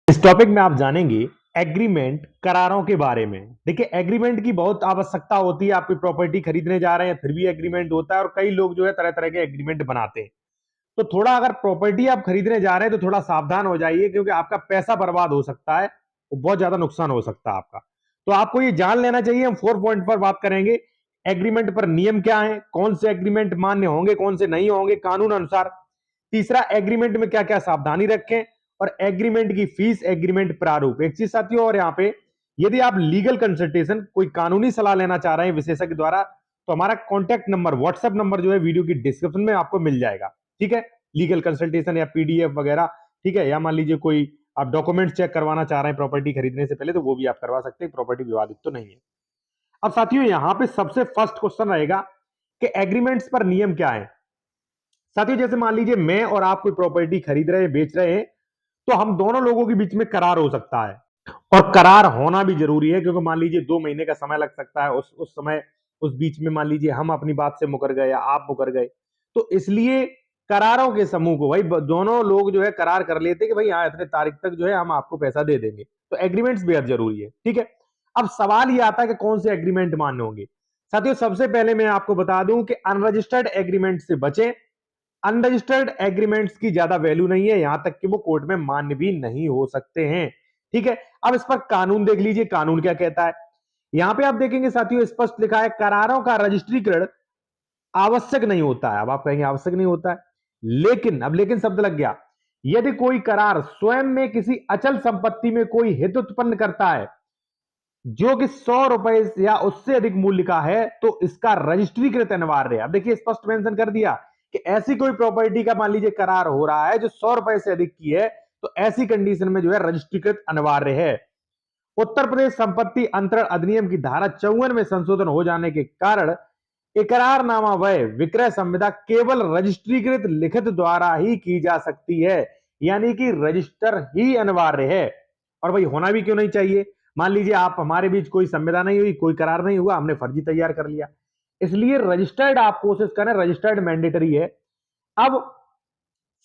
इस टॉपिक में आप जानेंगे एग्रीमेंट करारों के बारे में। देखिए, एग्रीमेंट की बहुत आवश्यकता होती है। आप कोई प्रॉपर्टी खरीदने जा रहे हैं फिर भी एग्रीमेंट होता है और कई लोग जो है तरह तरह के एग्रीमेंट बनाते हैं। तो थोड़ा अगर प्रॉपर्टी आप खरीदने जा रहे हैं तो थोड़ा सावधान हो जाइए, क्योंकि आपका पैसा बर्बाद हो सकता है और बहुत ज्यादा नुकसान हो सकता है आपका। तो आपको ये जान लेना चाहिए। हम 4 पॉइंट पर बात करेंगे। एग्रीमेंट पर नियम क्या है, कौन से एग्रीमेंट मान्य होंगे, कौन से नहीं होंगे कानून अनुसार। तीसरा, एग्रीमेंट में क्या क्या सावधानी रखें, और एग्रीमेंट की फीस, एग्रीमेंट प्रारूप। एक चीज साथियों, और यहाँ पे यदि आप लीगल कंसल्टेशन, कोई कानूनी सलाह लेना चाह रहे हैं विशेषज्ञ द्वारा, तो हमारा कॉन्टैक्ट नंबर, व्हाट्सएप नंबर जो है वीडियो की डिस्क्रिप्शन में आपको मिल जाएगा। ठीक है, लीगल कंसल्टेशन या पीडीएफ वगैरह। ठीक है, या मान लीजिए कोई आप डॉक्यूमेंट चेक करवाना चाह रहे हैं प्रॉपर्टी खरीदने से पहले, तो वो भी आप करवा सकते हैं। प्रॉपर्टी विवादित तो नहीं है। अब साथियों, यहां पे सबसे फर्स्ट क्वेश्चन रहेगा कि एग्रीमेंट्स पर नियम क्या है। साथियों, जैसे मान लीजिए मैं और आप कोई प्रॉपर्टी खरीद रहे हैं, बेच रहे हैं, तो हम दोनों लोगों के बीच में करार हो सकता है। और करार होना भी जरूरी है, क्योंकि मान लीजिए 2 महीने का समय लग सकता है। उस समय, उस बीच में मान लीजिए हम अपनी बात से मुकर गए या आप मुकर गए, तो इसलिए करारों के समूह को भाई दोनों लोग जो है करार कर लेते हैं कि भाई हाँ, इतने तारीख तक जो है हम आपको पैसा दे देंगे। तो एग्रीमेंट्स बेहद जरूरी है। ठीक है, अब सवाल ये आता है कि कौन से एग्रीमेंट मान्य होंगे। साथियों, सबसे पहले मैं आपको बता दूं कि अनरजिस्टर्ड एग्रीमेंट से बचें। अनरजिस्टर्ड एग्रीमेंट्स की ज्यादा वैल्यू नहीं है, यहां तक कि वो कोर्ट में मान्य भी नहीं हो सकते हैं। ठीक है, अब इस पर कानून देख लीजिए, कानून क्या कहता है। यहां पे आप देखेंगे साथियों, स्पष्ट लिखा है, करारों का रजिस्ट्रीकरण आवश्यक नहीं होता है। अब आप कहेंगे आवश्यक नहीं होता है, लेकिन, अब लेकिन शब्द लग गया, यदि कोई करार स्वयं में किसी अचल संपत्ति में कोई हित उत्पन्न करता है जो कि 100 रुपए या उससे अधिक मूल्य का है, तो इसका रजिस्ट्रीकृत अनिवार्य है। अब देखिए, स्पष्ट मेंशन कर दिया कि ऐसी कोई प्रॉपर्टी का मान लीजिए करार हो रहा है जो 100 रुपए से अधिक की है, तो ऐसी कंडीशन में जो है रजिस्ट्रीकृत अनिवार्य है। उत्तर प्रदेश संपत्ति अंतरण अधिनियम की धारा 54 में संशोधन हो जाने के कारण इकरारनामा व विक्रय संविदा केवल रजिस्ट्रीकृत लिखित द्वारा ही की जा सकती है, यानी कि रजिस्टर ही अनिवार्य है। और भाई होना भी क्यों नहीं चाहिए। मान लीजिए आप, हमारे बीच कोई संविदा नहीं हुई, कोई करार नहीं हुआ, हमने फर्जी तैयार कर लिया, इसलिए रजिस्टर्ड आप कोशिश करें, रजिस्टर्ड मैंडेटरी है। अब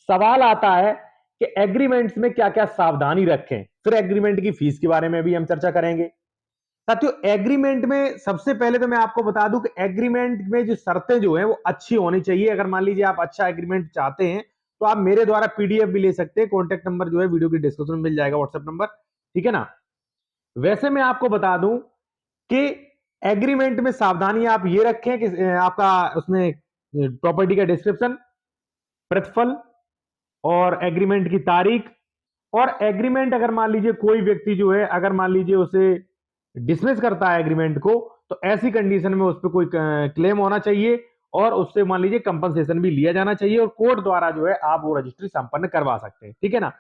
सवाल आता है कि एग्रीमेंट्स में क्या क्या सावधानी रखें। फिर एग्रीमेंट की फीस के बारे में भी हम चर्चा करेंगे। साथियों, एग्रीमेंट में सबसे पहले तो मैं आपको बता दूं कि एग्रीमेंट में जो शर्तें जो हैं वो अच्छी होनी चाहिए। अगर मान लीजिए आप अच्छा एग्रीमेंट चाहते हैं, तो आप मेरे द्वारा पीडीएफ भी ले सकते हैं। कॉन्टैक्ट नंबर जो है वीडियो की डिस्क्रिप्शन में मिल जाएगा, व्हाट्सएप नंबर। ठीक है ना। वैसे मैं आपको बता दूं कि एग्रीमेंट में सावधानी आप ये रखें कि आपका उसमें प्रॉपर्टी का डिस्क्रिप्शन, प्रतिफल, और एग्रीमेंट की तारीख, और एग्रीमेंट अगर मान लीजिए कोई व्यक्ति जो है, अगर मान लीजिए उसे डिसमिस करता है एग्रीमेंट को, तो ऐसी कंडीशन में उस पर कोई क्लेम होना चाहिए, और उससे मान लीजिए कंपनसेशन भी लिया जाना चाहिए, और कोर्ट द्वारा जो है आप वो रजिस्ट्री संपन्न करवा सकते हैं। ठीक है ना।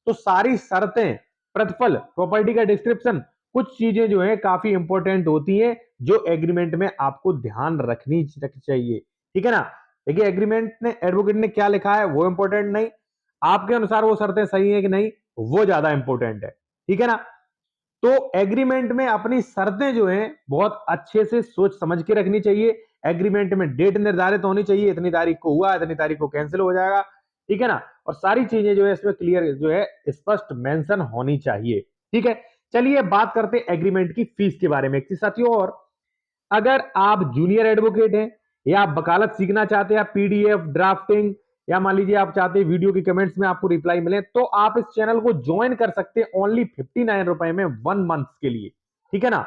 तो सारी शर्तें, प्रतिफल, प्रॉपर्टी का डिस्क्रिप्शन, कुछ चीजें जो है काफी इंपॉर्टेंट होती हैं, जो एग्रीमेंट में आपको ध्यान रखनी चाहिए। ठीक है ना। देखिए, एग्रीमेंट ने, एडवोकेट ने क्या लिखा है वो इंपॉर्टेंट नहीं, आपके अनुसार वो शर्तें सही है कि नहीं, वो ज्यादा इंपॉर्टेंट है। ठीक है ना। तो एग्रीमेंट में अपनी शर्तें जो हैं बहुत अच्छे से सोच समझ के रखनी चाहिए। एग्रीमेंट में डेट निर्धारित होनी चाहिए, इतनी तारीख को हुआ, इतनी तारीख को कैंसिल हो जाएगा। ठीक है ना। और सारी चीजें जो है इसमें क्लियर जो है स्पष्ट मेंशन होनी चाहिए। ठीक है। चलिए बात करते हैं एग्रीमेंट की फीस के बारे में। एक चीज साथियों, और अगर आप जूनियर एडवोकेट हैं या आप वकालत सीखना चाहते हैं, पीडीएफ ड्राफ्टिंग, या मान लीजिए आप चाहते हैं वीडियो की कमेंट्स में आपको रिप्लाई मिले, तो आप इस चैनल को ज्वाइन कर सकते हैं ओनली 59 रुपए में 1 मंथ के लिए। ठीक है ना।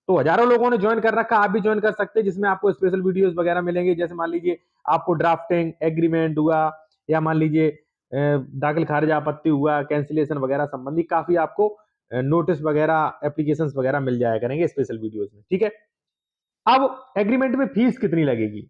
तो हजारों लोगों ने ज्वाइन कर रखा, आप भी ज्वाइन कर सकते हैं, जिसमें आपको स्पेशल वीडियोस वगैरह मिलेंगे। जैसे मान लीजिए आपको ड्राफ्टिंग, एग्रीमेंट हुआ, या मान लीजिए दाखिल खारिज आपत्ति हुआ, कैंसिलेशन वगैरह संबंधी काफी आपको नोटिस वगैरह, एप्लीकेशन वगैरह मिल जाया करेंगे स्पेशल वीडियोस में। ठीक है। अब एग्रीमेंट में फीस कितनी लगेगी।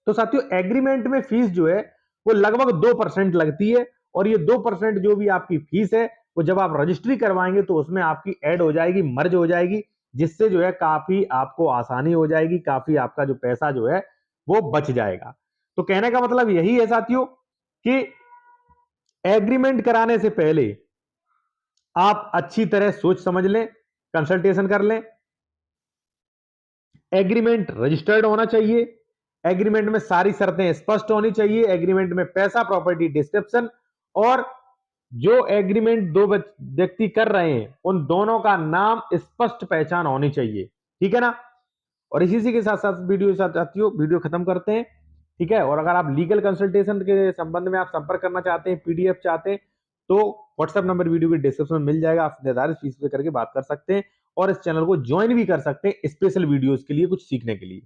तो साथियों, एग्रीमेंट में फीस जो है वो लगभग 2% लगती है, और ये 2% जो भी आपकी फीस है, वो जब आप रजिस्ट्री करवाएंगे तो उसमें आपकी ऐड हो जाएगी, मर्ज हो जाएगी, जिससे जो है काफी आपको आसानी हो जाएगी, काफी आपका जो पैसा जो है वो बच जाएगा। तो कहने का मतलब यही है साथियों कि एग्रीमेंट कराने से पहले आप अच्छी तरह सोच समझ लें, कंसल्टेशन कर लें। एग्रीमेंट रजिस्टर्ड होना चाहिए, एग्रीमेंट में सारी शर्तें स्पष्ट होनी चाहिए, एग्रीमेंट में पैसा, प्रॉपर्टी डिस्क्रिप्शन, और जो एग्रीमेंट दो व्यक्ति कर रहे हैं उन दोनों का नाम स्पष्ट पहचान होनी चाहिए, ठीक है ना। और इसी के साथ साथ वीडियो साथ साथियों वीडियो खत्म करते हैं, ठीक है। और अगर आप लीगल कंसल्टेशन के संबंध में आप संपर्क करना चाहते हैं, पीडीएफ चाहते हैं, तो व्हाट्सएप नंबर वीडियो के डिस्क्रिप्शन में मिल जाएगा, आप निर्धारित फीस पे करके बात कर सकते हैं और इस चैनल को ज्वाइन भी कर सकते हैं स्पेशल वीडियोस के लिए, कुछ सीखने के लिए।